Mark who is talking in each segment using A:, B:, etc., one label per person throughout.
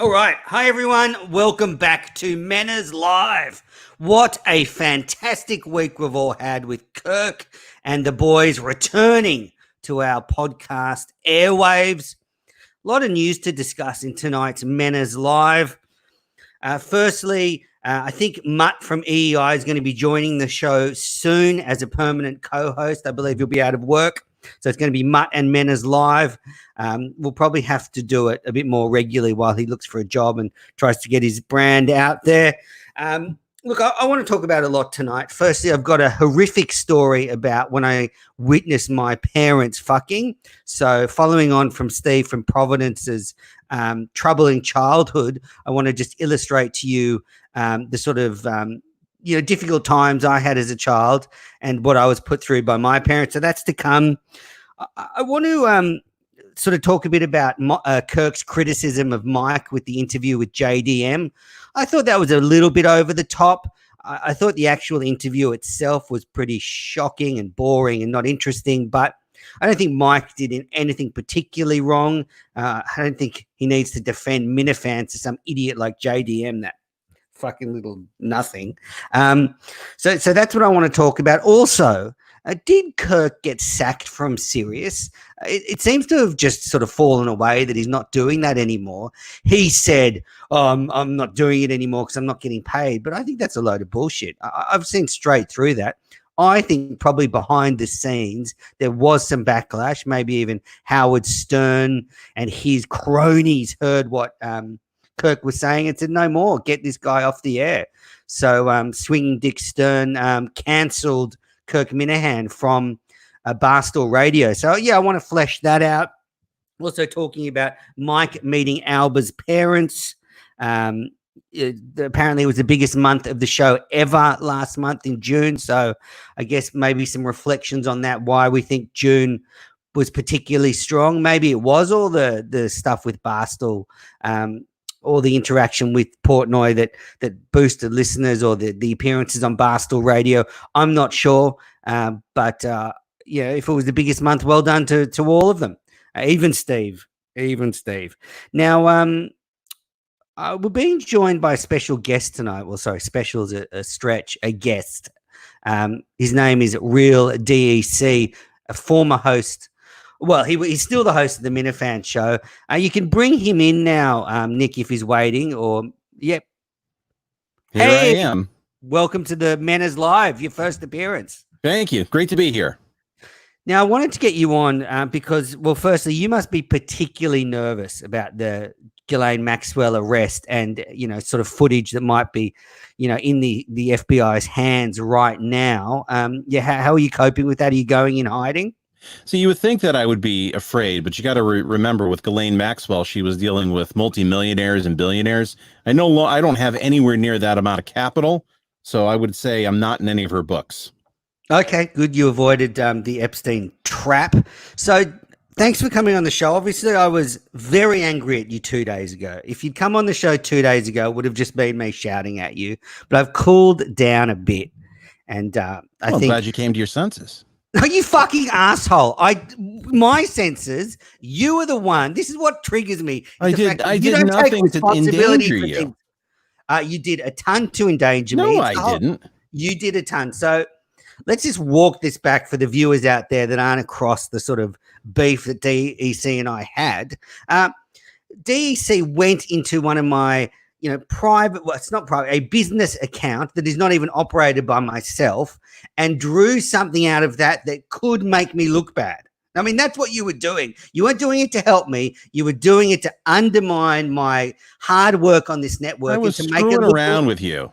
A: All right. Hi, everyone. Welcome back to Manners Live. What a fantastic week we've all had with Kirk and the boys returning to our podcast airwaves. A lot of news to discuss in tonight's Manners Live. Firstly, I think Mutt from EEI is going to be joining the show soon as a permanent co-host. I believe he'll be out of work. So it's going to be Mutt and Manners Live. We'll probably have to do it a bit more regularly while he looks for a job and tries to get his brand out there. Look, I want to talk about a lot tonight. Firstly, I've got a horrific story about when I witnessed my parents fucking. So following on from Steve from Providence's troubling childhood, I want to just illustrate to you the sort of difficult times I had as a child and what I was put through by my parents. So that's to come. I want to sort of talk a bit about Kirk's criticism of Mike with the interview with JDM. I thought that was a little bit over the top. I thought the actual interview itself was pretty shocking and boring and not interesting, but I don't think Mike did anything particularly wrong. I don't think he needs to defend Minifans to some idiot like JDM, that fucking little nothing. So that's what I want to talk about. Also, did Kirk get sacked from Sirius? It seems to have just sort of fallen away that he's not doing that anymore. He said, I'm not doing it anymore because I'm not getting paid. But I think that's a load of bullshit. I've seen straight through that. I think probably behind the scenes, there was some backlash. Maybe even Howard Stern and his cronies heard what Kirk was saying and said, no more, get this guy off the air. So Swinging Dick Stern cancelled Kirk Minahan from Barstool Radio. So, yeah, I want to flesh that out. Also talking about Mike meeting Alba's parents. Apparently it was the biggest month of the show ever last month in June. So I guess maybe some reflections on that, why we think June was particularly strong. Maybe it was all the stuff with Barstool, all the interaction with Portnoy that boosted listeners, or the appearances on Barstool Radio. I'm not sure. But if it was the biggest month, well done to all of them. Even Steve. Now, we're being joined by a special guest tonight. Well, sorry, special is a stretch, a guest. His name is Real DEC, a former host. Well, he's still the host of the Minifan show. You can bring him in now, Nick, if he's waiting. Or yep.
B: Here I am.
A: Welcome to the Manners Live, your first appearance.
B: Thank you. Great to be here.
A: Now, I wanted to get you on because, well, firstly, you must be particularly nervous about the Ghislaine Maxwell arrest and, sort of footage that might be, in the FBI's hands right now. How are you coping with that? Are you going in hiding?
B: So you would think that I would be afraid, but you got to remember with Ghislaine Maxwell, she was dealing with multimillionaires and billionaires. I don't have anywhere near that amount of capital, so I would say I'm not in any of her books.
A: Okay, good. You avoided the Epstein trap. So thanks for coming on the show. Obviously, I was very angry at you 2 days ago. If you'd come on the show 2 days ago, it would have just been me shouting at you. But I've cooled down a bit. And I'm
B: glad you came to your senses.
A: No, you fucking asshole. My senses, you are the one. This is what triggers me.
B: I did nothing to endanger you.
A: You did a ton to endanger me.
B: No, I didn't.
A: You did a ton. So let's just walk this back for the viewers out there that aren't across the sort of beef that DEC and I had. DEC went into one of my, private, well, it's not private, a business account that is not even operated by myself, and drew something out of that could make me look bad. I mean, that's what you were doing. You weren't doing it to help me. You were doing it to undermine my hard work on this network.
B: I was
A: and to
B: screwing
A: make it look
B: around with you.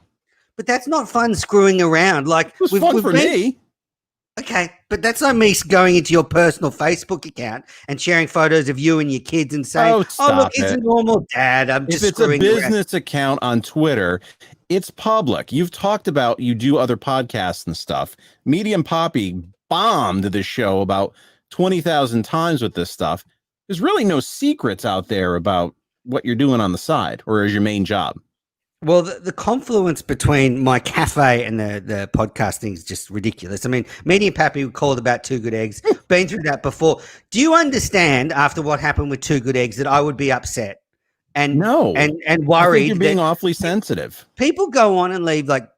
A: But that's not fun, screwing around. Like,
B: it was fun for me.
A: Okay, but that's not me going into your personal Facebook account and sharing photos of you and your kids and saying, look, he's a normal dad. If it's a
B: business account on Twitter, it's public. You've talked about you do other podcasts and stuff. Medium Poppy bombed the show about 20,000 times with this stuff. There's really no secrets out there about what you're doing on the side or as your main job.
A: Well, the confluence between my cafe and the podcasting is just ridiculous. I mean, me and Pappy called about Two Good Eggs, been through that before. Do you understand, after what happened with Two Good Eggs, that I would be upset? and
B: No,
A: and
B: I think you're
A: worried
B: being
A: that
B: awfully sensitive.
A: people go on and leave like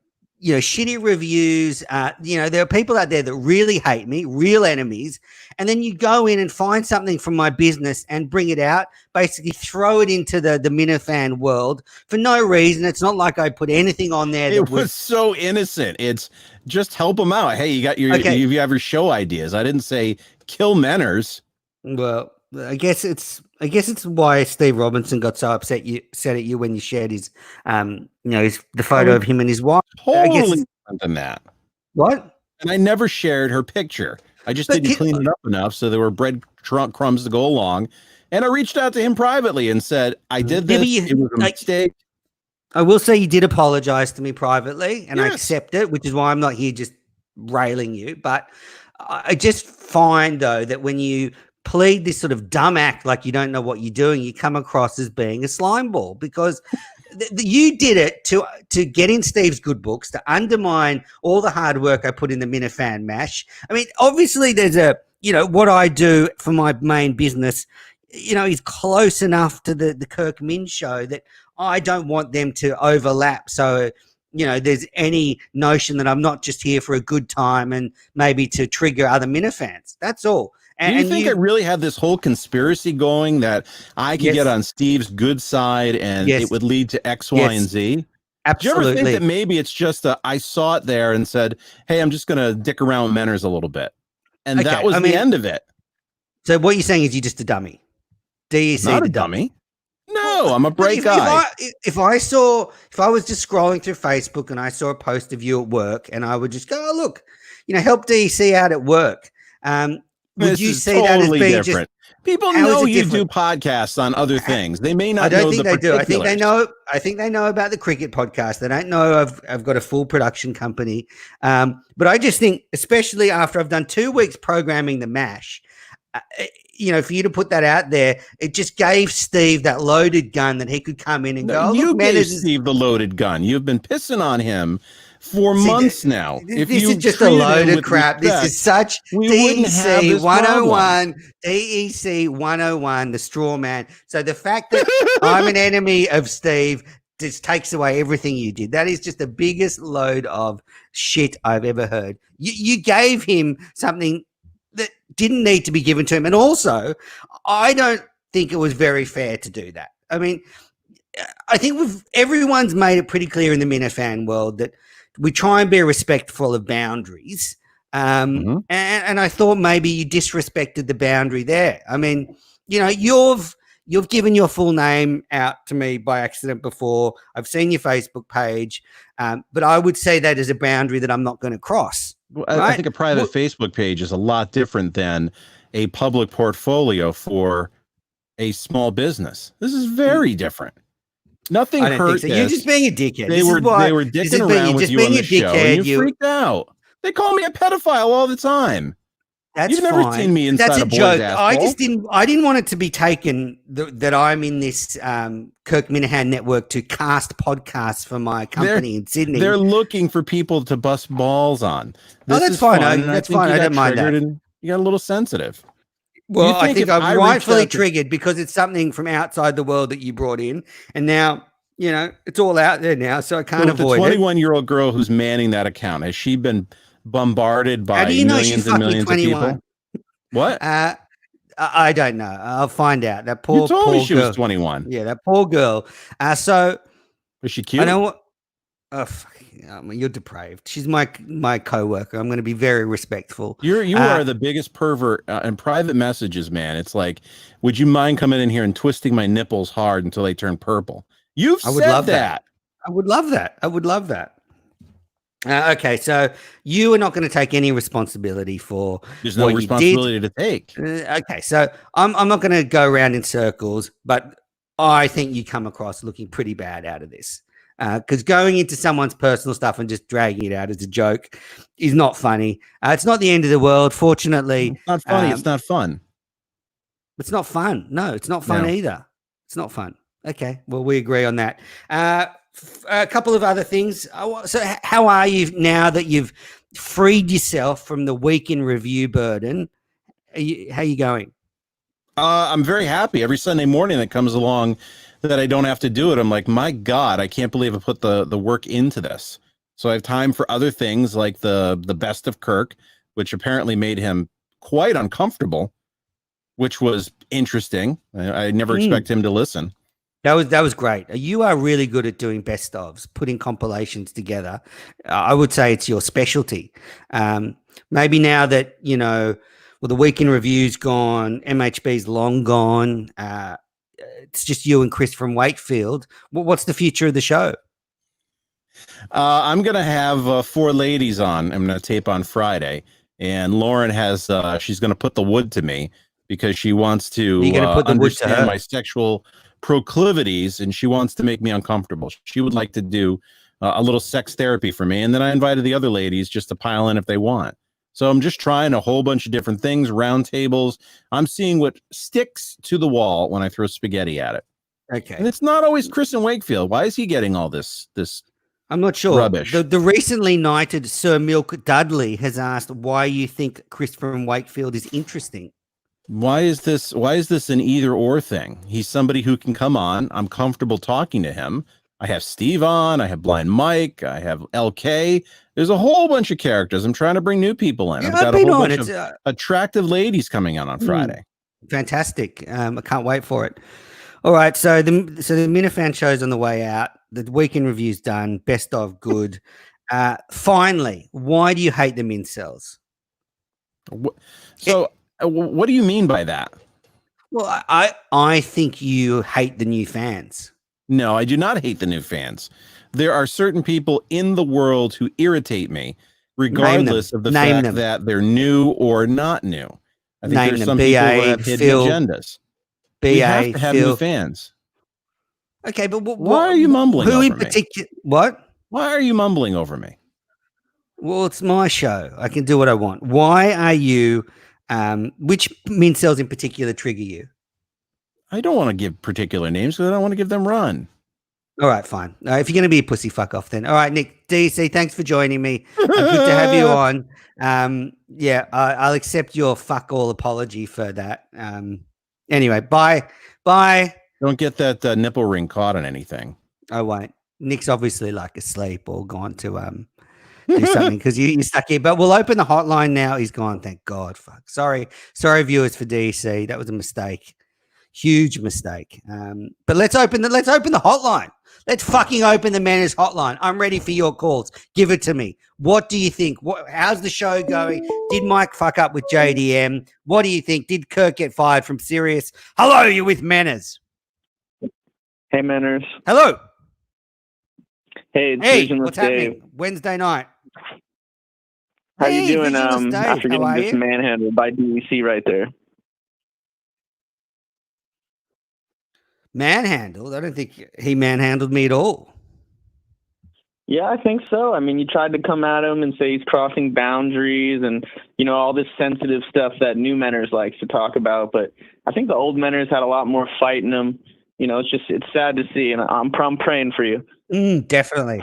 A: shitty reviews. There are people out there that really hate me, real enemies, and then you go in and find something from my business and bring it out, basically throw it into the Minifan world for no reason. It's not like I put anything on there that
B: It was so innocent. It's just help them out. Hey,
A: okay.
B: you have your show ideas. I didn't say kill Menners.
A: Well, I guess it's why Steve Robinson got so upset at you when you shared his the photo of him and his wife. I guess
B: Totally different than that.
A: what?
B: And I never shared her picture. I just
A: But
B: didn't clean it up enough so there were bread crumbs to go along. And I reached out to him privately and said, I did
A: Yeah, but
B: this. It was a mistake.
A: I will say you did apologize to me privately, and I
B: Yes.
A: accept it, which is why I'm not here just railing you. But I just find, though, that when you plead this sort of dumb act like you don't know what you're doing, you come across as being a slime ball because you did it to get in Steve's good books, to undermine all the hard work I put in the Minifan Mash. I mean, obviously, there's what I do for my main business, is close enough to the Kirk Min show that I don't want them to overlap. So, there's any notion that I'm not just here for a good time and maybe to trigger other Minifans. That's all.
B: Do you think I really had this whole conspiracy going that I could get on Steve's good side and it would lead to X, Y, and Z?
A: Absolutely.
B: Do you ever think that maybe it's just I saw it there and said, hey, I'm just going to dick around with Menners a little bit. And that was the end of it.
A: So what you're saying is you're just a dummy. DEC
B: Not
A: the
B: a dummy. No, I'm a bright
A: guy. If I was just scrolling through Facebook and I saw a post of you at work and I would just go, oh, look, help DEC out at work. Would you see that as being different?
B: People know you do podcasts on other things. They may not.
A: I don't think they do. I think they know. I think they know about the cricket podcast. They don't know I've got a full production company. But I just think, especially after I've done 2 weeks programming the MASH, for you to put that out there, it just gave Steve that loaded gun that he could come in and go.
B: You gave Steve the loaded gun. You've been pissing on him for months now.
A: This is just a load of crap. This is such DEC 101, DEC 101, the straw man. So the fact that I'm an enemy of Steve just takes away everything you did. That is just the biggest load of shit I've ever heard. You gave him something that didn't need to be given to him. And also, I don't think it was very fair to do that. I mean, I think everyone's made it pretty clear in the Minifan world that we try and be respectful of boundaries. And I thought maybe you disrespected the boundary there. I mean, you've given your full name out to me by accident before. I've seen your Facebook page. But I would say that is a boundary that I'm not going to cross.
B: Well, I think a private Facebook page is a lot different than a public portfolio for a small business. This is very different. Nothing hurt.
A: So. You're just being a dickhead.
B: They were dicking around with you on the show, and you freaked out. They call me a pedophile all the time. You've never seen me inside
A: That's a
B: boy's
A: joke.
B: asshole.
A: I didn't want it to be taken that I'm in this Kirk Minahan network to cast podcasts for my company in Sydney.
B: They're looking for people to bust balls on.
A: That's fine. That's fine. I don't mind that.
B: You got a little sensitive.
A: Well, I think I'm rightfully triggered because it's something from outside the world that you brought in, and now it's all out there now, so I can't avoid it.
B: The 21-year-old girl who's manning that account, has she been bombarded by millions and millions of people? What?
A: I don't know. I'll find out. That poor.
B: You told
A: poor
B: me she
A: girl.
B: was 21.
A: Yeah, that poor girl. So
B: is she cute?
A: I know what. Oh, you're depraved. She's my coworker. I'm going to be very respectful.
B: You are the biggest pervert in private messages, man. It's like, would you mind coming in here and twisting my nipples hard until they turn purple? I would love that.
A: I would love that. I would love that. Okay, so you are not going to take any responsibility for
B: there's no responsibility to take.
A: Okay, so I'm not going to go around in circles, but I think you come across looking pretty bad out of this. Because going into someone's personal stuff and just dragging it out as a joke is not funny. It's not the end of the world, fortunately.
B: It's not funny. It's not fun.
A: It's not fun. No, it's not fun either. It's not fun. Okay, well, we agree on that. A couple of other things. So how are you now that you've freed yourself from the week in review burden? How are you going?
B: I'm very happy. Every Sunday morning that comes along, that I don't have to do it. I'm like, my God, I can't believe I put the work into this. So I have time for other things like the best of Kirk, which apparently made him quite uncomfortable, which was interesting. I never expect him to listen.
A: That was great. You are really good at doing best ofs, putting compilations together. I would say it's your specialty. Maybe now that well, the weekend review's gone, MHB's long gone. It's just you and Chris from Wakefield. What's the future of the show?
B: I'm gonna have 4 ladies on. I'm gonna tape on Friday, and Lauren has she's gonna put the wood to me because she wants to
A: You're going to put the wood to
B: understand
A: her.
B: my sexual proclivities, and she wants to make me uncomfortable. She would like to do a little sex therapy for me, and then I invited the other ladies just to pile in if they want. So I'm just trying a whole bunch of different things, round tables. I'm seeing what sticks to the wall when I throw spaghetti at it.
A: Okay.
B: And it's not always Chris in Wakefield. Why is he getting all this
A: I'm not sure.
B: rubbish?
A: The recently knighted Sir Milk Dudley has asked why you think Chris from Wakefield is interesting.
B: Why is this an either or thing? He's somebody who can come on. I'm comfortable talking to him. I have Steve on, I have Blind Mike, I have LK. There's a whole bunch of characters. I'm trying to bring new people in.
A: Yeah,
B: I've got a
A: been
B: whole
A: on.
B: bunch of attractive ladies coming on Friday.
A: Fantastic. I can't wait for it. All right, so the Minifan show's on the way out. The weekend review's done. Best of good. Finally, why do you hate the Mincels?
B: So what do you mean by that?
A: Well, I think you hate the new fans.
B: No, I do not hate the new fans. There are certain people in the world who irritate me, regardless of the fact that they're new or not new. I think there's some people who have hidden agendas. We have to have new fans.
A: Okay, but
B: why are you mumbling over me? Who in
A: particular? What?
B: Why are you mumbling over me?
A: Well, it's my show. I can do what I want. Why are you? Which Mincels in particular trigger you?
B: I don't want to give particular names because I don't want to give them run.
A: All right, fine. If you're going to be a pussy, fuck off then. All right, Nick, DC, thanks for joining me. Good to have you on. I'll accept your fuck all apology for that. Anyway, bye.
B: Don't get that nipple ring caught on anything.
A: I won't. Nick's obviously like asleep or gone to do something because you're stuck here. But we'll open the hotline now. He's gone. Thank God. Fuck. Sorry, viewers for DC. That was a mistake. Huge mistake. But let's open the hotline. Let's fucking open the Manners hotline. I'm ready for your calls. Give it to me. What do you think? How's the show going? Did Mike fuck up with JDM? What do you think? Did Kirk get fired from Sirius? Hello, you're with Manners.
C: Hey, Manners.
A: Hello.
C: Hey,
A: what's happening? Wednesday night.
C: How you doing? After getting just manhandled by DEC right there.
A: Manhandled? I don't think he manhandled me at all.
C: Yeah, I think so. I mean, you tried to come at him and say he's crossing boundaries and, all this sensitive stuff that new Menners likes to talk about. But I think the old Menners had a lot more fight in them. It's sad to see, and I'm praying for you.
A: Definitely.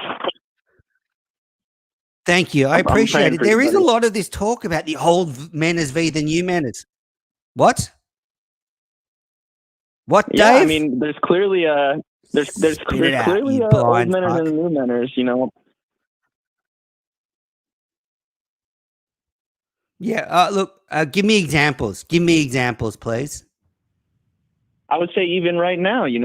A: Thank you. I appreciate it. There is a lot of this talk about the old Manners v. the new Manners. What? What, Dave?
C: Yeah, I mean, there's clearly there's clearly old Manners and new Manners,
A: Yeah. Look, give me examples. Give me examples, please.
C: I would say even right now, you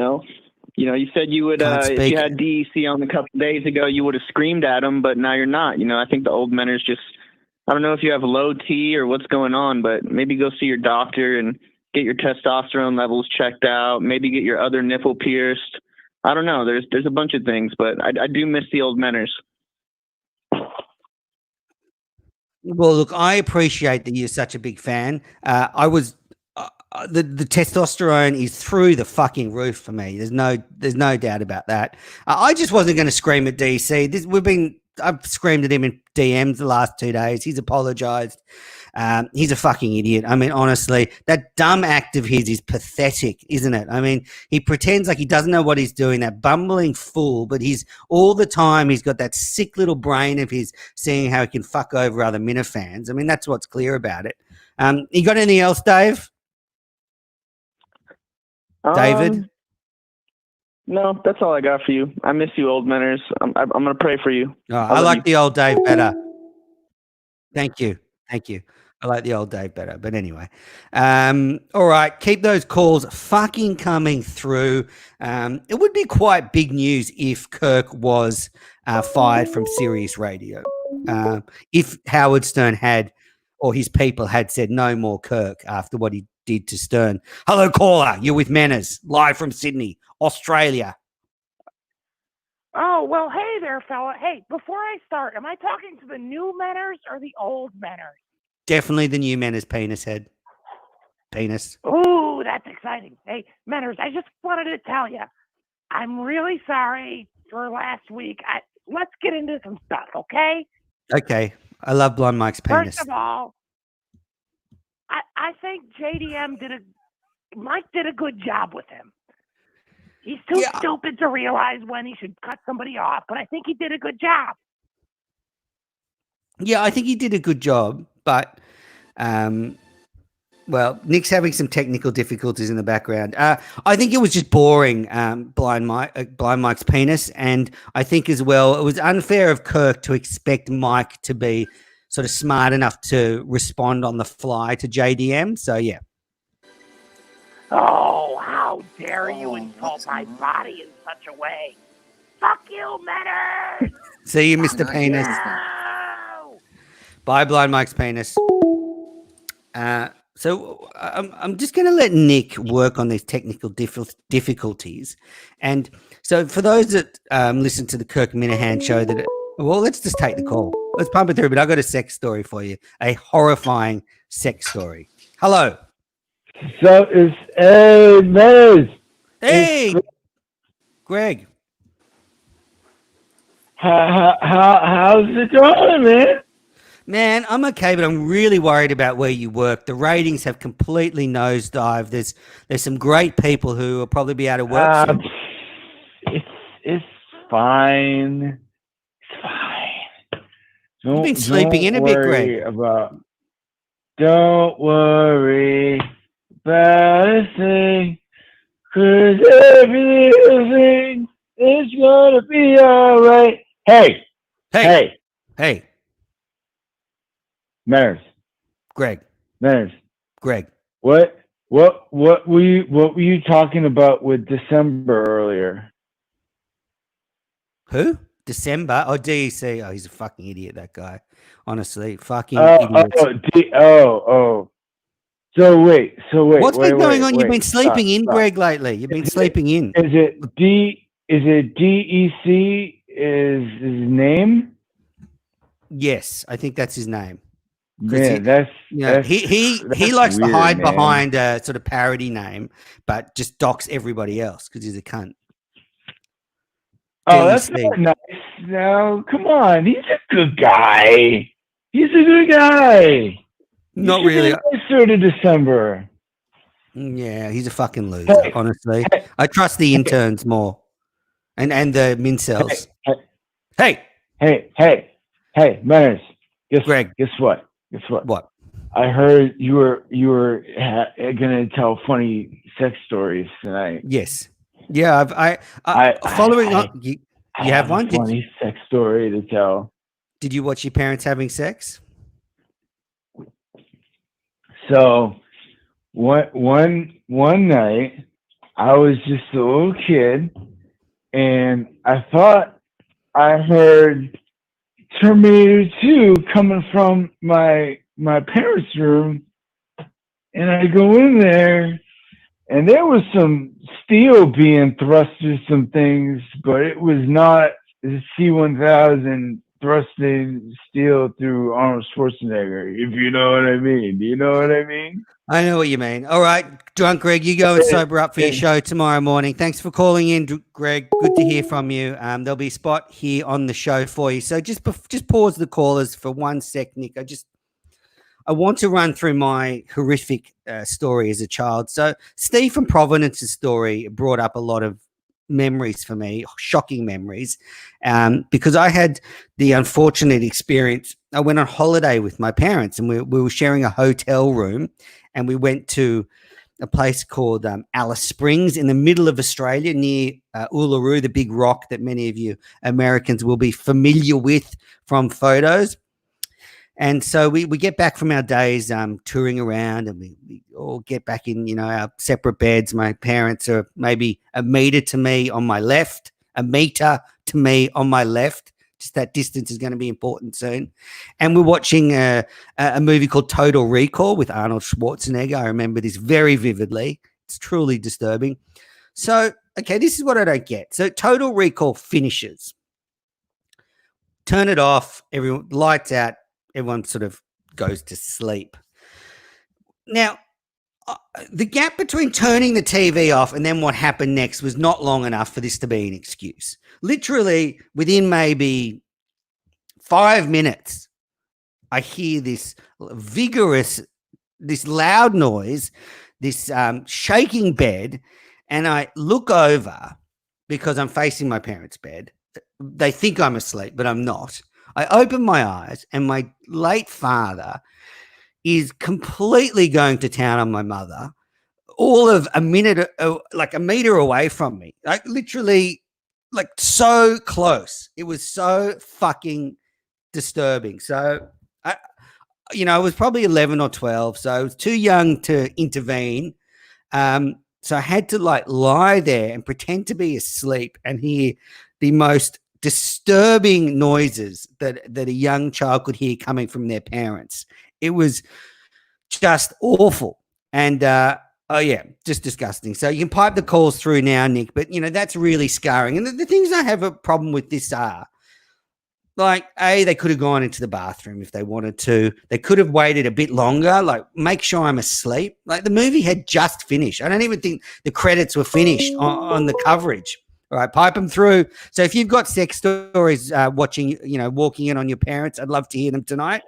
C: said you would if you had DEC on a couple of days ago, you would have screamed at him, but now you're not. I think the old Manners just, I don't know if you have low T or what's going on, but maybe go see your doctor and get your testosterone levels checked out, maybe get your other nipple pierced. I don't know. There's a bunch of things, but I do miss the old Manners.
A: Well, look, I appreciate that you're such a big fan. I was the testosterone is through the fucking roof for me. There's no doubt about that. I just wasn't going to scream at DC. I've screamed at him in DMs the last 2 days. He's apologized. He's a fucking idiot. I mean, honestly, that dumb act of his is pathetic, isn't it? I mean, he pretends like he doesn't know what he's doing, that bumbling fool, but he's all the time, he's got that sick little brain of his seeing how he can fuck over other Minifans. I mean, that's what's clear about it. You got anything else, Dave? David?
C: No, that's all I got for you. I miss you, old Menners. I'm gonna pray for you.
A: Oh, I like the old Dave better. Thank you. I like the old Dave better. But anyway, all right. Keep those calls fucking coming through. It would be quite big news if Kirk was fired from Sirius Radio. If Howard Stern had, or his people had said no more Kirk after what he did to Stern. Hello, caller. You're with Manners, live from Sydney, Australia.
D: Oh, well, hey there, fella. Hey, before I start, am I talking to the new Menners or the old Menners?
A: Definitely the new Manners penis head. Penis.
D: Ooh, that's exciting. Hey, Menners, I just wanted to tell you, I'm really sorry for last week. Let's get into some stuff, okay?
A: Okay. I love Blind Mike's penis.
D: First of all, I think Mike did a good job with him. He's too stupid to realize when he should cut somebody off, but I think he did a good job.
A: Yeah, I think he did a good job, but well, Nick's having some technical difficulties in the background. I think it was just boring, Blind Mike's penis, and I think as well it was unfair of Kirk to expect Mike to be sort of smart enough to respond on the fly to JDM. So yeah.
D: Oh, how dare you insult my body in such a way? Fuck you, Menners!
A: See you, Mr. Penis.
D: No!
A: Bye, Blind Mike's penis. So I'm just going to let Nick work on these technical difficulties. And so for those that listen to the Kirk Minahan show, well, let's just take the call. Let's pump it through. But I've got a sex story for you, a horrifying sex story. Hello.
E: So it's Menners.
A: Hey, Greg.
E: How's it going, man?
A: Man, I'm okay, but I'm really worried about where you work. The ratings have completely nosedived. There's some great people who will probably be out of work soon.
E: It's fine. It's fine.
A: You've been sleeping in a bit, Greg.
E: Don't worry about a thing, 'cause everything is gonna be all right. Hey. Manners.
A: Greg.
E: Manners.
A: Greg.
E: What were you talking about with December earlier?
A: Who? December? Oh, DEC. Oh, he's a fucking idiot, that guy. Honestly, fucking idiot.
E: So wait.
A: What's been going on? You've been sleeping in, Greg, lately. You've been sleeping in.
E: Is it DEC is his name?
A: Yes, I think that's his name.
E: Yeah,
A: he likes
E: weird,
A: to hide
E: man.
A: behind a sort of parody name, but just docks everybody else because he's a cunt.
E: Oh, that's not nice. No, come on. He's a good guy.
A: Not really.
E: Nicer to December.
A: Yeah, he's a fucking loser, honestly. I trust the interns more. And the mincels. Hey,
E: Manners.
A: Greg.
E: Guess what?
A: What?
E: I heard you were gonna tell funny sex stories tonight.
A: Yes. Yeah. Following on. You have one?
E: Funny sex story to tell.
A: Did you watch your parents having sex?
E: So one night I was just a little kid and I thought I heard Terminator 2 coming from my parents' room, and I go in there and there was some steel being thrust through some things, but it was not the C-1000 thrusting steel through Arnold Schwarzenegger, if you know what I mean. Do you know what I mean?
A: I know what you mean. All right, Drunk Greg, you go and sober up for your show tomorrow morning. Thanks for calling in, Greg. Good to hear from you. There'll be a spot here on the show for you. So just pause the callers for 1 sec, Nick. I want to run through my horrific story as a child. So Steve from Providence's story brought up a lot of memories for me, shocking memories, because I had the unfortunate experience. I went on holiday with my parents and we were sharing a hotel room, and we went to a place called Alice Springs in the middle of Australia near Uluru, the big rock that many of you Americans will be familiar with from photos. And so we get back from our days touring around, and we all get back in, our separate beds. My parents are maybe a meter to me on my left, a meter to me on my left. Just that distance is going to be important soon. And we're watching a movie called Total Recall with Arnold Schwarzenegger. I remember this very vividly. It's truly disturbing. So, okay, this is what I don't get. So Total Recall finishes. Turn it off. Everyone, lights out. Everyone sort of goes to sleep. Now, the gap between turning the TV off and then what happened next was not long enough for this to be an excuse. Literally, within maybe 5 minutes, I hear this vigorous, this loud noise, this shaking bed, and I look over because I'm facing my parents' bed. They think I'm asleep, but I'm not. I open my eyes, and my late father is completely going to town on my mother, all of a minute, like a meter away from me, like literally, like so close. It was so fucking disturbing. So, I was probably 11 or 12, so I was too young to intervene. So I had to lie there and pretend to be asleep and hear the most disturbing noises that a young child could hear coming from their parents. It was just awful. And just disgusting. So you can pipe the calls through now, Nick, but that's really scarring. And the things I have a problem with this are, they could have gone into the bathroom if they wanted to. They could have waited a bit longer, make sure I'm asleep. The movie had just finished. I don't even think the credits were finished on the coverage. All right, pipe them through. So if you've got sex stories walking in on your parents, I'd love to hear them tonight.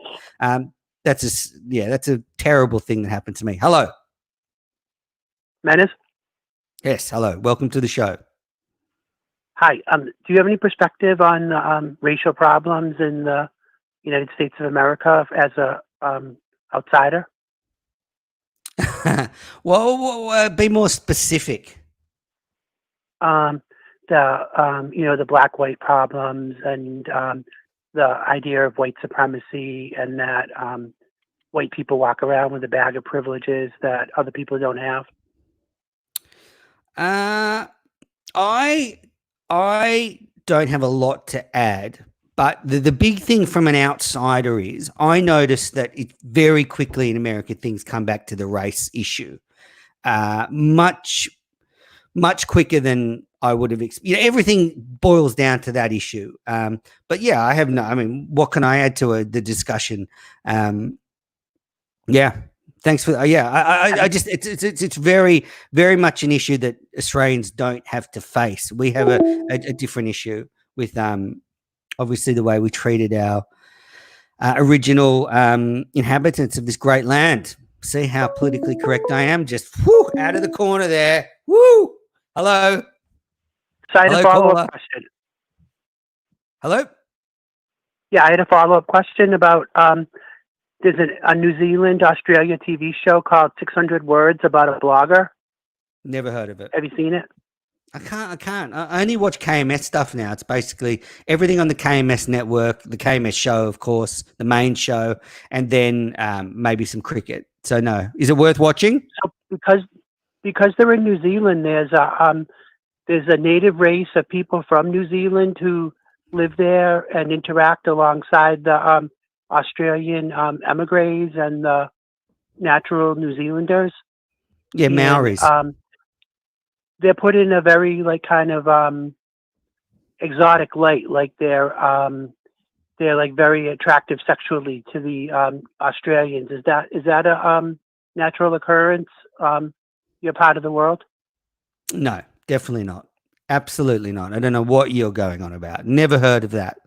A: That's a terrible thing that happened to me. Hello.
F: Menace?
A: Yes, hello. Welcome to the show.
F: Hi. Do you have any perspective on racial problems in the United States of America as a outsider?
A: Well, be more specific.
F: The black-white problems and the idea of white supremacy, and that white people walk around with a bag of privileges that other people don't have.
A: I don't have a lot to add, but the big thing from an outsider is I noticed that it very quickly in America things come back to the race issue, much quicker than I would have expected. Everything boils down to that issue. But yeah, I have what can I add to the discussion? Thanks for I just it's very, very much an issue that Australians don't have to face. We have a different issue with obviously the way we treated our original inhabitants of this great land. See how politically correct I am? Just out of the corner there. Woo! Hello.
F: So I had a follow-up question.
A: Hello?
F: Yeah, I had a follow-up question about there's a New Zealand, Australia TV show called 600 Words about a blogger.
A: Never heard of it.
F: Have you seen it?
A: I can't. I only watch KMS stuff now. It's basically everything on the KMS network, the KMS show, of course, the main show, and then maybe some cricket. So no. Is it worth watching?
F: So because they're in New Zealand, there's a native race of people from New Zealand who live there and interact alongside the Australian emigres and the natural New Zealanders.
A: Yeah, Maoris.
F: They're put in a very exotic light, they're very attractive sexually to the Australians. Is that a natural occurrence? Your part of the world?
A: No, definitely not. Absolutely not. I don't know what you're going on about. Never heard of that.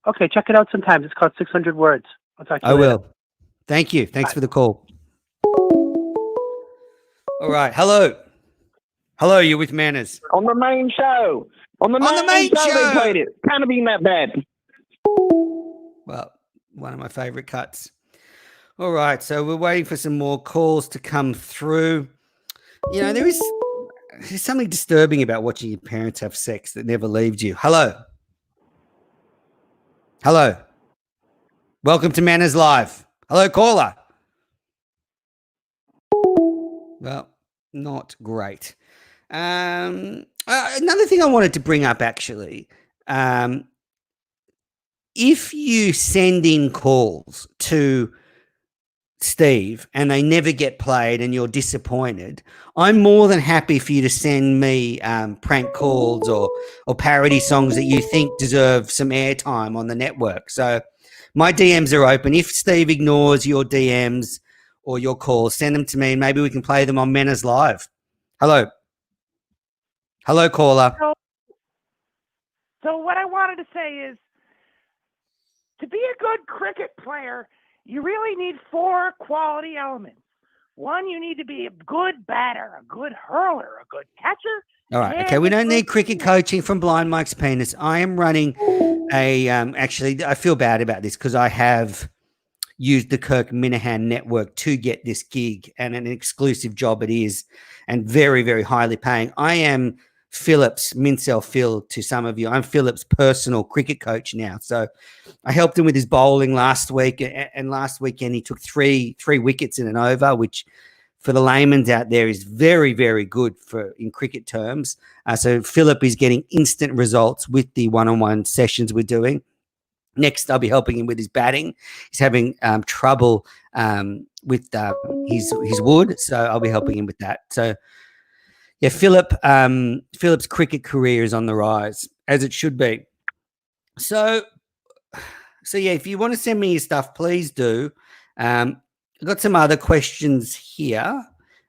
F: Okay, check it out sometime. It's called 600 Words. I'll talk to you later.
A: Will. Thank you. Thanks for the call. All right. Hello. Hello, you're with Manners.
C: On the main show. On the main show. They played it. Kind of being that bad.
A: Well, one of my favorite cuts. All right, so we're waiting for some more calls to come through. You know, there's something disturbing about watching your parents have sex that never leaves you. Hello. Hello. Welcome to Manners Live. Hello, caller. Well, not great. Another thing I wanted to bring up, actually, if you send in calls to Steve and they never get played and you're disappointed, I'm more than happy for you to send me prank calls or parody songs that you think deserve some airtime on the network. So my DMs are open. If Steve ignores your DMs or your calls, send them to me and maybe we can play them on Manners Live. Hello. Hello, caller.
D: So what I wanted to say is, to be a good cricket player, you really need 4 quality elements. 1, you need to be a good batter, a good hurler, a good catcher.
A: All right. Okay. We don't need cricket coaching from Blind Mike's Penis. I am running actually, I feel bad about this because I have used the Kirk Minahan network to get this gig, and an exclusive job it is, and very, very highly paying. I am Phillips, Mincel Phil to some of you. I'm Phillips' personal cricket coach now. So I helped him with his bowling last week, and last weekend he took three wickets in an over, which for the layman's out there is very, very good in cricket terms. So Philip is getting instant results with the one-on-one sessions we're doing. Next, I'll be helping him with his batting. He's having trouble with his wood, so I'll be helping him with that. So yeah, Philip's cricket career is on the rise, as it should be. So yeah, if you want to send me your stuff, please do. I've got some other questions here.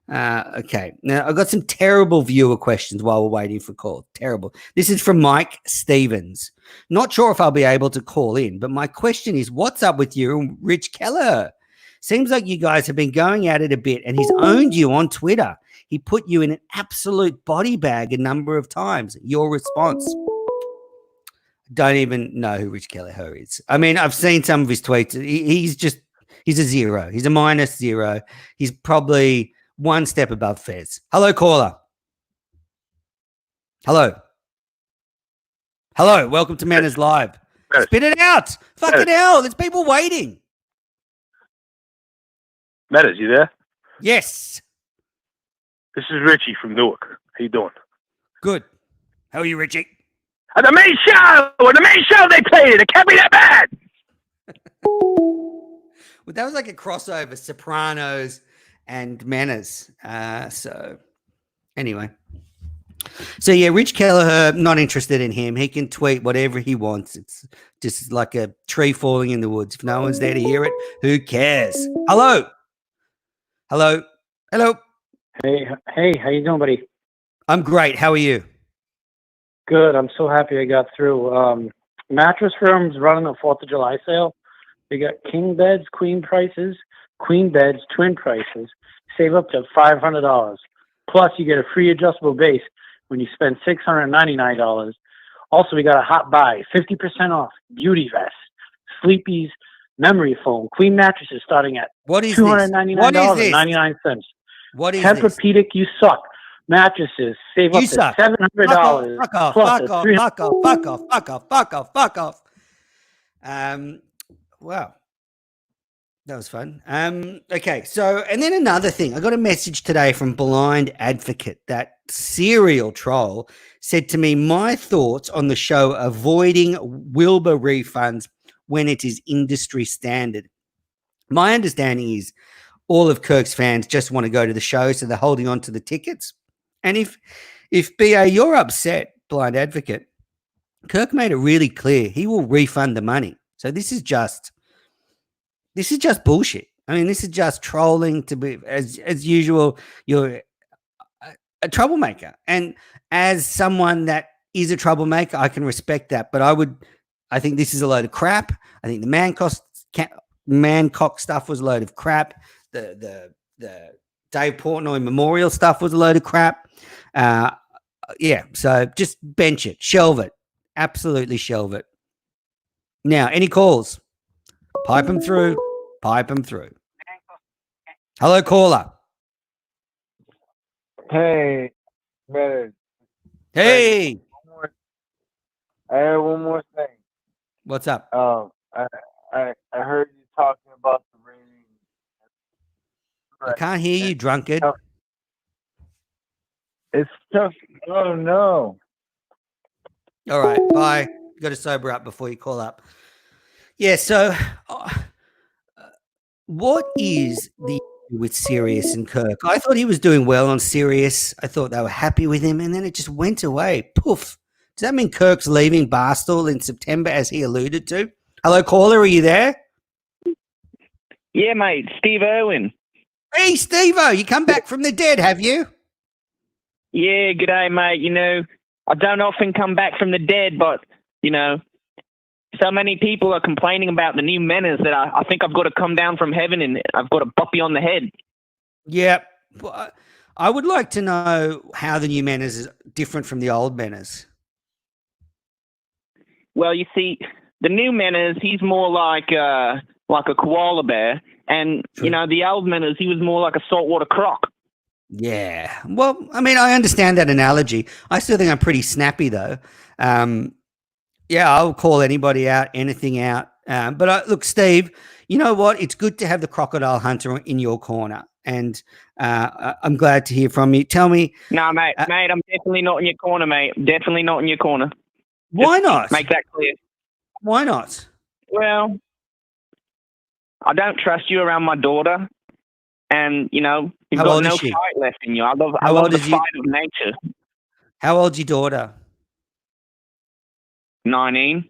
A: Okay, now I've got some terrible viewer questions while we're waiting for call. Terrible. This is from Mike Stevens. Not sure if I'll be able to call in, but my question is, what's up with you and Rich Keller? Seems like you guys have been going at it a bit, and he's owned you on Twitter. He put you in an absolute body bag a number of times. Your response? Don't even know who Rich Kelleher is. I mean, I've seen some of his tweets. He's a 0. He's a -0. He's probably one step above Fez. Hello, caller. Hello. Hello. Welcome to Manners Live. Spit it out. Fucking hell. There's people waiting.
G: Manners, you there?
A: Yes.
G: This is Richie from Newark. How you doing?
A: Good. How are you, Richie?
G: On the main show they played it. It can't be that bad.
A: Well, that was like a crossover, Sopranos and Manners. So anyway. So yeah, Rich Kelleher, not interested in him. He can tweet whatever he wants. It's just like a tree falling in the woods. If no one's there to hear it, who cares? Hello. Hello. Hello.
H: Hey, how you doing, buddy?
A: I'm great. How are you?
H: Good. I'm so happy I got through. Mattress Firm's running a 4th of July sale. They got king beds, queen prices, queen beds, twin prices. Save up to $500. Plus, you get a free adjustable base when you spend $699. Also, we got a hot buy, 50% off, beauty vest, Sleepy's memory foam, queen mattresses starting at $299.99.
A: What is
H: Tempur-Pedic, you suck. Mattresses, save up to $700.
A: Fuck off. Wow. That was fun. Okay, so, and then another thing. I got a message today from Blind Advocate. That serial troll said to me, my thoughts on the show avoiding Wilbur refunds when it is industry standard. My understanding is all of Kirk's fans just want to go to the show, so they're holding on to the tickets. And if BA, you're upset, Blind Advocate, Kirk made it really clear he will refund the money. So this is just bullshit. I mean, this is just trolling to be as usual. You're a troublemaker, and as someone that is a troublemaker, I can respect that. But I think this is a load of crap. I think the Mancock stuff was a load of crap. The Dave Portnoy Memorial stuff was a load of crap. Yeah, so just bench it, shelve it, absolutely shelve it. Now, any calls? Pipe them through. Hello, caller.
E: Hey, man.
A: Hey.
E: I have one more thing.
A: What's up?
E: I heard you talking about the ratings.
A: I can't hear you, drunkard.
E: It's tough. Oh no.
A: All right, bye. You got to sober up before you call up. Yeah. So, what is the issue with Sirius and Kirk? I thought he was doing well on Sirius. I thought they were happy with him, and then it just went away. Poof. Does that mean Kirk's leaving Barstool in September, as he alluded to? Hello, caller. Are you there?
C: Yeah, mate. Steve Irwin.
A: Hey, Steve-O, you come back from the dead, have you?
C: Yeah, g'day, mate. You know, I don't often come back from the dead, but, you know, so many people are complaining about the new menace that I think I've got to come down from heaven and I've got to bop you on the head.
A: Yeah. I would like to know how the new menace is different from the old menace.
C: Well, you see, the new menace, he's more like a koala bear. And, you know, the old menace, he was more like a saltwater croc.
A: Yeah. Well, I mean, I understand that analogy. I still think I'm pretty snappy, though. Yeah, I'll call anybody out, anything out. But look, Steve, you know what? It's good to have the crocodile hunter in your corner. And I'm glad to hear from you. Tell me.
C: No, mate, I'm definitely not in your corner, mate. Definitely not in your corner.
A: Why
C: Just
A: not?
C: make that clear.
A: Why not?
C: Well, I don't trust you around my daughter. And, you know, you've
A: How
C: got
A: old
C: no
A: is she?
C: fight left in you. I love
A: old
C: the
A: is
C: fight of nature.
A: How old's your daughter?
C: 19.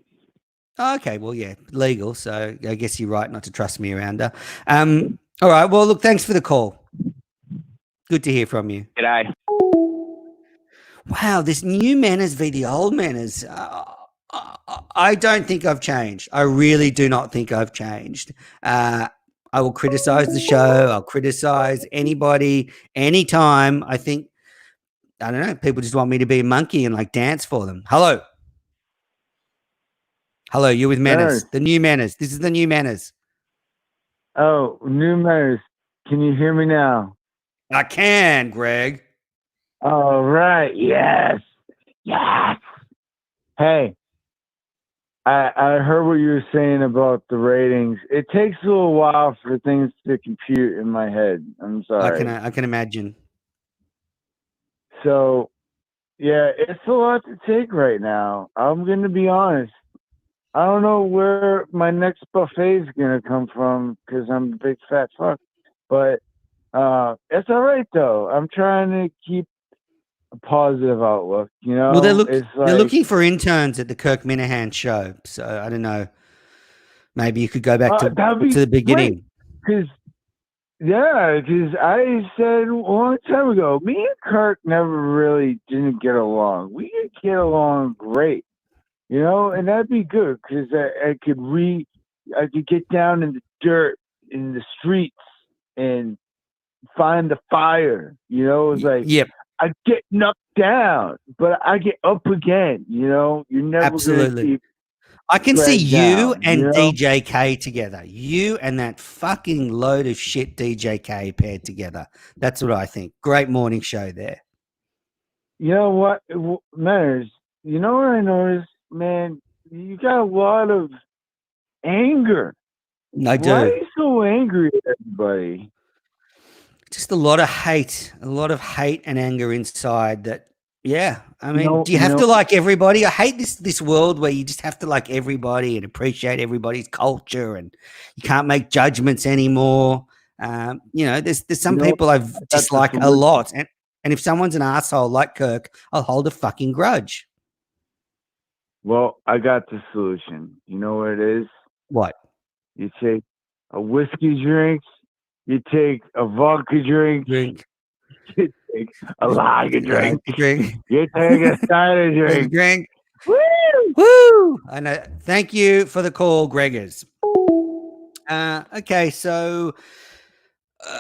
A: Oh, okay, well, yeah, legal. So I guess you're right not to trust me around her. All right. Well, look, thanks for the call. Good to hear from you.
C: G'day.
A: Wow, this new manners v the old manners. I don't think I've changed. I really do not think I've changed. I will criticize the show. I'll criticize anybody, anytime. I think, I don't know, people just want me to be a monkey and like dance for them. Hello. Hello, you with manners. The new manners. This is the new manners.
E: Oh, new manners. Can you hear me now?
A: I can, Greg.
E: All right. Yes. Yes. Hey, I heard what you were saying about the ratings. It takes a little while for things to compute in my head. I'm sorry.
A: I can imagine.
E: So, yeah, it's a lot to take right now. I'm going to be honest. I don't know where my next buffet is going to come from because I'm a big fat fuck. But it's all right, though. I'm trying to keep a positive outlook, you know?
A: Well, they're
E: they're
A: looking for interns at the Kirk Minahan show. So I don't know. Maybe you could go back to the beginning.
E: Because I said a long time ago, me and Kirk never really didn't get along. We didn't get along great, you know, and that'd be good because I could get down in the dirt, in the streets, and find the fire, you know? It was like,
A: yep.
E: I get knocked down, but I get up again, you know? You're never
A: Absolutely.
E: Keep
A: I can see you
E: down,
A: and
E: you know?
A: DJ K together. You and that fucking load of shit DJ K paired together. That's what I think. Great morning show there.
E: You know what, Manners? You know what I noticed, man? You got a lot of anger.
A: I do.
E: Why are you so angry at everybody?
A: Just a lot of hate and anger inside that. Yeah. I mean, do you have to like everybody? I hate this world where you just have to like everybody and appreciate everybody's culture and you can't make judgments anymore. You know, there's some people I've dislike a lot. And if someone's an asshole like Kirk, I'll hold a fucking grudge.
E: Well, I got the solution. You know what it is?
A: What?
E: You take a whiskey drink, you take a vodka drink, you take a lager drink, you take a cider drink.
A: Woo! Woo! And thank you for the call, Gregors. Okay, so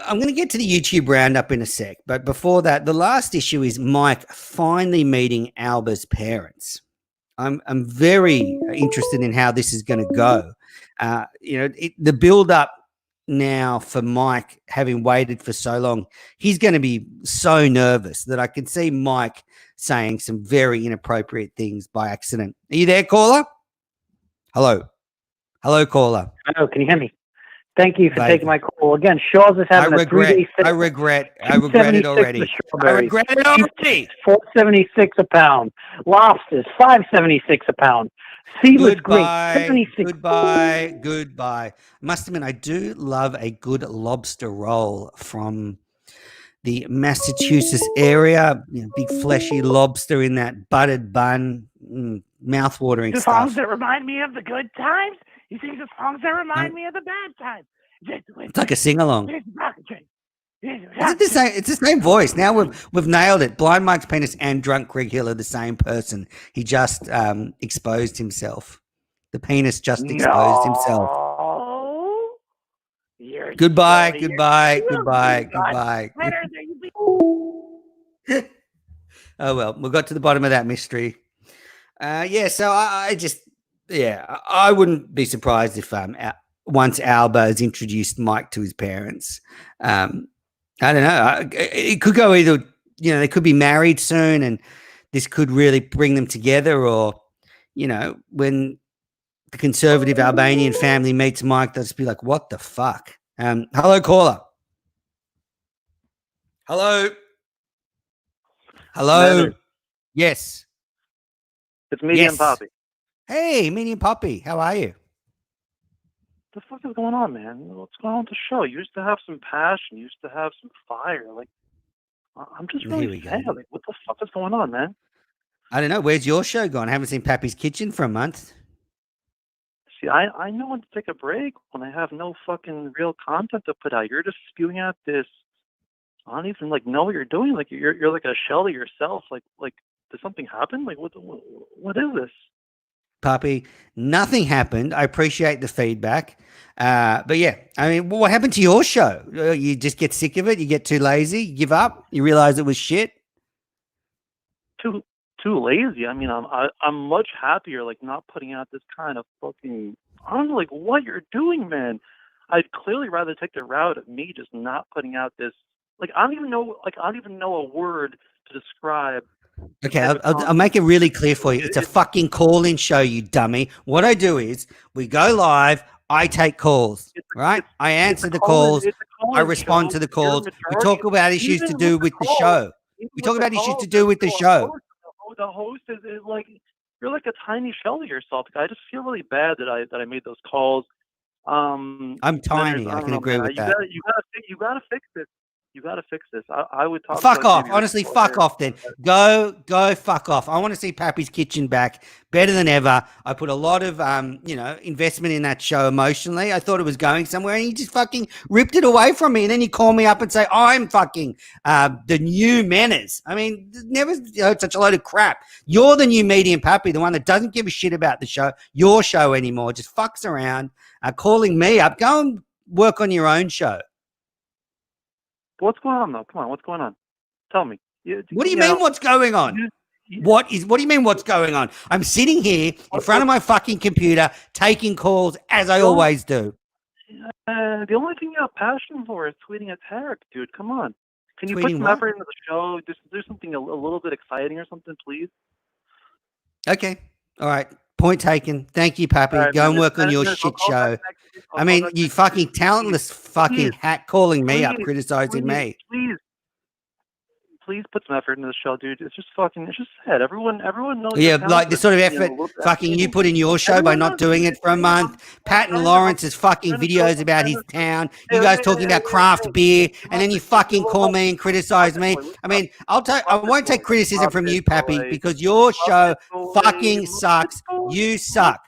A: I'm going to get to the YouTube roundup in a sec, but before that, the last issue is Mike finally meeting Alba's parents. I'm very interested in how this is going to go. You know, the build up now for Mike, having waited for so long. He's going to be so nervous that I can see Mike saying some very inappropriate things by accident. Are you there, caller? Hello. Hello, caller.
H: Hello, can you hear me? Thank you for taking my call. Again, Shaw's is having a 3-day sale.
A: I regret it already. I regret it already.
H: $4.76 a pound. Lobsters, $5.76 a pound. Seaweed's great.
A: Goodbye. Must admit, I do love a good lobster roll from the Massachusetts area. Big fleshy lobster in that buttered bun. Mouth-watering stuff.
D: Songs that remind me of the good times? You think the songs that remind me of the bad times?
A: It's like a sing-along. It's the same voice. Now we've nailed it. Blind Mike's Penis and Drunk Greg Hill are the same person. He just exposed himself. The penis just exposed himself. Goodbye. Oh well, we got to the bottom of that mystery. So I wouldn't be surprised if once Alba has introduced Mike to his parents, I don't know. It could go either. They could be married soon, and this could really bring them together, or when the conservative Albanian family meets Mike, they'll just be like, "What the fuck?" Hello, caller. Hello.
I: Leonard.
A: Yes.
I: It's Medium Poppy.
A: Hey, Medium Poppy. How are you?
I: What the fuck is going on, man? What's going on with the show? You used to have some passion. You used to have some fire. Like, I'm just really sad. Like, what the fuck is going on, man?
A: I don't know. Where's your show gone? I haven't seen Pappy's Kitchen for a month.
I: See, I know when to take a break when I have no fucking real content to put out. You're just spewing out this. I don't even know what you're doing. Like you're like a shell of yourself. Like did something happen? Like what is this?
A: Poppy, nothing happened. I appreciate the feedback. But yeah, I mean, what happened to your show? You just get sick of it? You get too lazy? You give up? You realize it was shit?
I: Too lazy. I mean, I'm much happier not putting out this kind of fucking. I don't know what you're doing, man. I'd clearly rather take the route of me just not putting out this. I don't even know a word to describe.
A: Okay, I'll make it really clear for you. It's a fucking call-in show, you dummy. What I do is we go live. I take calls, right? I answer the calls. I respond to the calls. We talk about issues to do with the show. We talk about issues to do with the show.
I: The host is like you're like a tiny shell of yourself. I just feel really bad that I made those calls.
A: I'm tiny. I can agree with that.
I: You gotta fix this. You got to fix this. I would talk.
A: Fuck off. Honestly, fuck off then. Go fuck off. I want to see Pappy's Kitchen back better than ever. I put a lot of, investment in that show emotionally. I thought it was going somewhere and you just fucking ripped it away from me. And then you call me up and say, I'm fucking the new Menace. I mean, never heard such a load of crap. You're the new Medium Pappy, the one that doesn't give a shit about the show, your show anymore, just fucks around, calling me up. Go and work on your own show.
I: What's going on, though? Come on, what's going on? Tell me.
A: What do you mean, what's going on? What do you mean, what's going on? I'm sitting here in front of my fucking computer taking calls as I always do.
I: The only thing you have passion for is tweeting at Tarek, dude. Come on. Can you put some effort into the show? Just do something a little bit exciting or something, please?
A: Okay. All right. Point taken. Thank you, Pappy. Right, go and work on your shit show. I mean, you fucking talentless fucking hack calling me up, criticizing me.
I: Please put some effort into the show, dude. It's just sad. Everyone knows.
A: Yeah, like the sort of effort fucking you put in your show by not doing it for a month. Patton Lawrence's fucking videos about his town. You guys talking about craft beer, and then you fucking call me and criticize me. I mean, I won't take criticism from you, Pappy, because your show fucking sucks. You suck.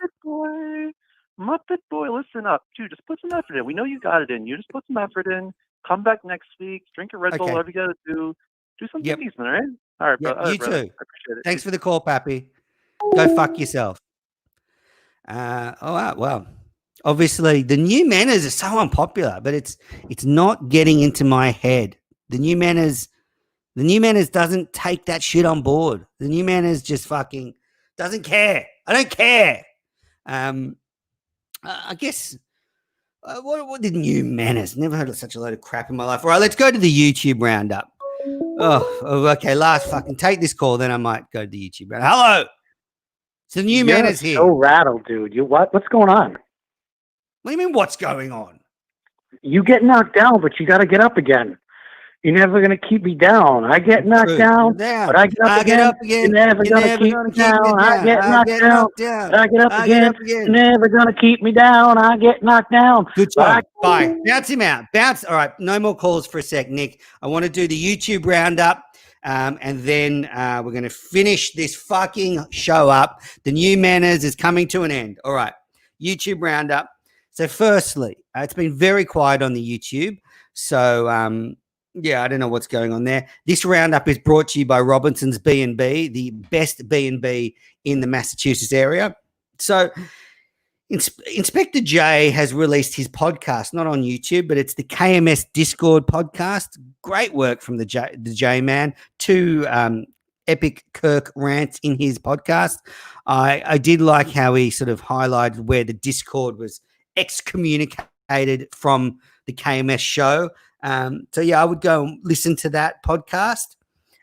I: Muppet boy, listen up, dude. Just put some effort in. We know you got it in. You just put some effort in. Come back next week. Drink a Red Bull. Whatever you got to do. Do something decent, all right? All right,
A: yep,
I: bro.
A: You too.
I: I appreciate it.
A: Thanks for the call, Pappy. Go fuck yourself. All right, well, obviously the new manners are so unpopular, but it's not getting into my head. The new manners doesn't take that shit on board. The new manners just fucking doesn't care. I don't care. I guess What did new manners? Never heard of such a load of crap in my life. All right, let's go to the YouTube roundup. Oh, okay. Last fucking take this call, then I might go to the YouTube roundup. Hello. So new manners here.
H: So rattled, dude. What's going on?
A: What do you mean? What's going on?
H: You get knocked down, but you got to get up again. You're never gonna keep me down. I get knocked down, but I get up again. You're never gonna keep me down. I get knocked down, but I get up again. You're never gonna keep me down. I get knocked down.
A: Good job. Bye. Bounce him out. Bounce. All right. No more calls for a sec, Nick. I want to do the YouTube roundup. And then we're going to finish this fucking show up. The new manners is coming to an end. All right. YouTube roundup. So firstly, it's been very quiet on the YouTube. So, yeah, I don't know what's going on there. This roundup is brought to you by Robinson's B&B, the best B&B in the Massachusetts area. So Inspector J has released his podcast, not on YouTube, but it's the KMS Discord podcast. Great work from the J man. 2 epic Kirk rants in his podcast. I did like how he sort of highlighted where the Discord was excommunicated from the KMS show. So, yeah, I would go and listen to that podcast.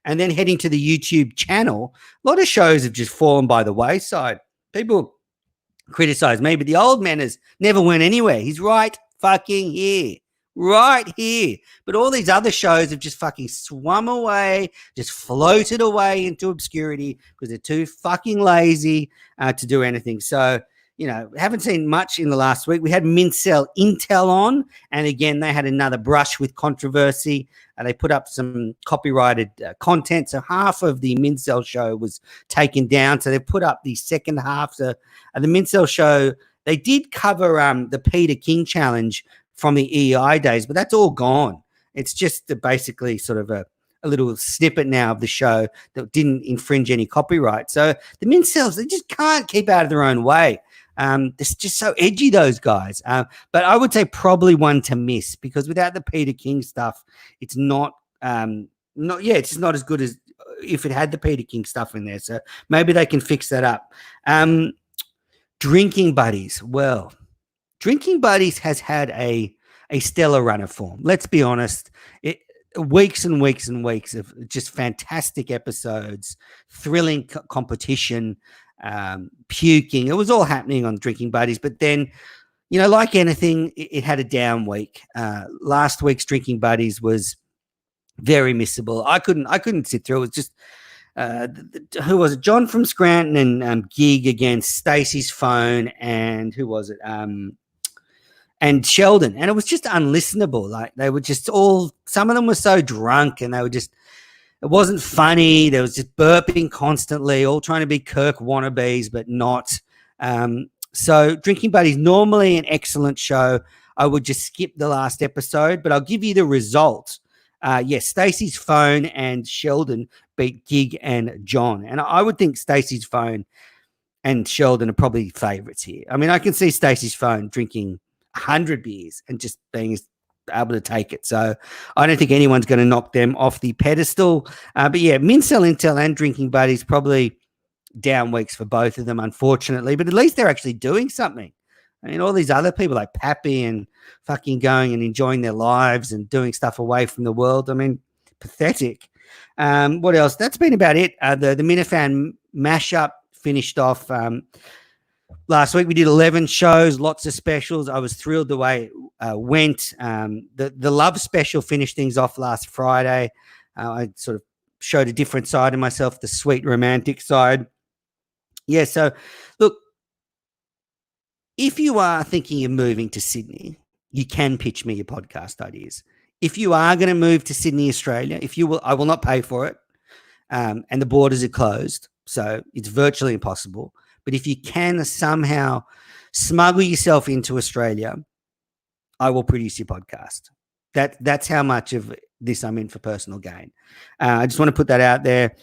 A: And then heading to the YouTube channel, a lot of shows have just fallen by the wayside. People criticize me, but the old manners never went anywhere. He's right fucking here. Right here. But all these other shows have just fucking swum away, just floated away into obscurity because they're too fucking lazy to do anything. So, you know, haven't seen much in the last week. We had Mincel Intel on, and again, they had another brush with controversy. They put up some copyrighted content. So half of the Mincel show was taken down. So they put up the second half. So the Mincel show, they did cover the Peter King challenge from the EI days, but that's all gone. It's just basically sort of a little snippet now of the show that didn't infringe any copyright. So the Mincels, they just can't keep out of their own way. They're just so edgy, those guys. But I would say probably one to miss because without the Peter King stuff, it's it's just not as good as if it had the Peter King stuff in there. So maybe they can fix that up. Drinking Buddies. Well, Drinking Buddies has had a stellar run of form. Let's be honest. Weeks and weeks and weeks of just fantastic episodes, thrilling competition, puking. It was all happening on Drinking Buddies. But then, you know, like anything, it had a down week. Last week's Drinking Buddies was very missable. I couldn't sit through it. It was just who was it? John from Scranton and Gig against Stacey's Phone and who was it? And Sheldon. And it was just unlistenable. Like they were just some of them were so drunk and they were just, it wasn't funny. There was just burping constantly, all trying to be Kirk wannabes, but not. So Drinking Buddies, normally an excellent show. I would just skip the last episode, but I'll give you the result. Yes, Stacey's Phone and Sheldon beat Gig and John. And I would think Stacey's Phone and Sheldon are probably favorites here. I mean, I can see Stacey's Phone drinking 100 beers and just being able to take it. So I don't think anyone's going to knock them off the pedestal. But yeah, Mincel Intel and Drinking Buddies probably down weeks for both of them, unfortunately. But at least they're actually doing something. I mean, all these other people like Pappy and fucking going and enjoying their lives and doing stuff away from the world. I mean, pathetic. What else? That's been about it. The Minifan mashup finished off last week. We did 11 shows, lots of specials. I was thrilled the way it went. The love special finished things off last Friday. I sort of showed a different side of myself, the sweet romantic side. Yeah, so look, if you are thinking of moving to Sydney, you can pitch me your podcast ideas. If you are going to move to Sydney, Australia, I will not pay for it. And the borders are closed, so it's virtually impossible. But if you can somehow smuggle yourself into Australia, I will produce your podcast. That's how much of this I'm in for personal gain. I just want to put that out there.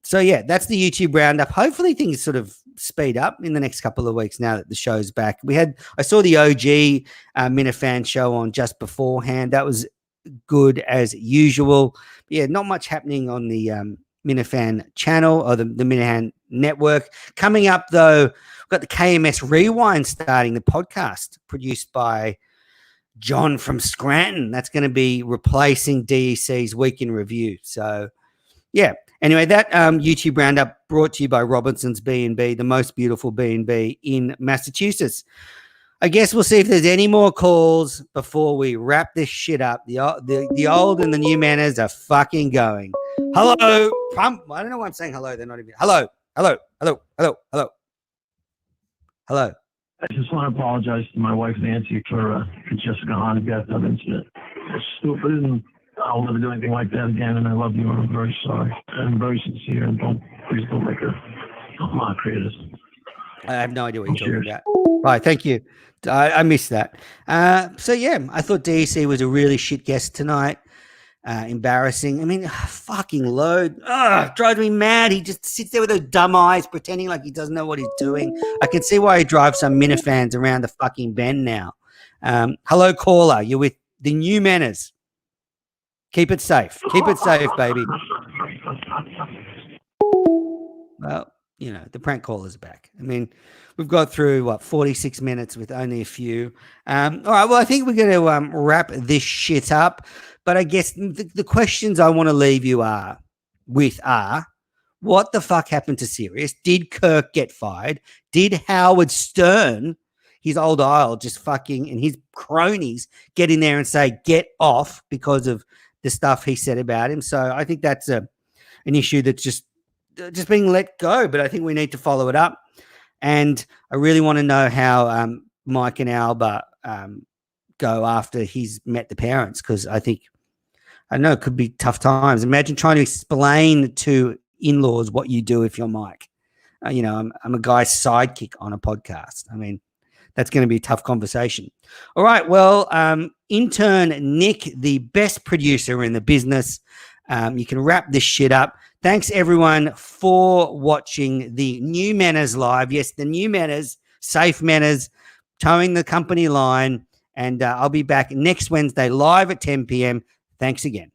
A: So yeah, that's the YouTube roundup. Hopefully things sort of speed up in the next couple of weeks now that the show's back. I saw the OG Minifan show on just beforehand. That was good as usual. But yeah, not much happening on the Minifan channel or the Minifan network. Coming up, though, we've got the KMS Rewind starting, the podcast produced by John from Scranton. That's going to be replacing DEC's Week in Review. So, yeah. Anyway, that YouTube roundup brought to you by Robinson's B&B, the most beautiful B&B in Massachusetts. I guess we'll see if there's any more calls before we wrap this shit up. The old and the new manners are fucking going. Hello. I don't know why I'm saying hello. They're not even. Hello. Hello. Hello. Hello. Hello. Hello.
J: I just want to apologize to my wife, Nancy, for Jessica Hahn bathtub incident. It's stupid, and I'll never do anything like that again, and I love you, and I'm very sorry. I'm very sincere, and please don't make her create this.
A: I have no idea what you're talking about. Right, thank you. I missed that. So, yeah, I thought DEC was a really shit guest tonight. Embarrassing. I mean, fucking load. Drives me mad. He just sits there with those dumb eyes pretending like he doesn't know what he's doing. I can see why he drives some Minifans around the fucking bend now. Hello, caller. You're with the new manners. Keep it safe. Keep it safe, baby. Well, you know, the prank callers are back. I mean, we've got through, 46 minutes with only a few. All right, well, I think we're going to wrap this shit up. But I guess the questions I want to leave you with are, what the fuck happened to Sirius? Did Kirk get fired? Did Howard Stern, his old idol, just fucking, and his cronies get in there and say, get off because of the stuff he said about him? So I think that's an issue that's just being let go, but I think we need to follow it up. And I really want to know how Mike and Alba go after he's met the parents, because I know it could be tough times. Imagine trying to explain to in-laws what you do if you're Mike. I'm a guy's sidekick on a podcast. I mean, that's going to be a tough conversation. All right, well, intern Nick, the best producer in the business, you can wrap this shit up. Thanks, everyone, for watching the New Manners Live. Yes, the New Manners, safe manners, towing the company line. And I'll be back next Wednesday live at 10 p.m. Thanks again.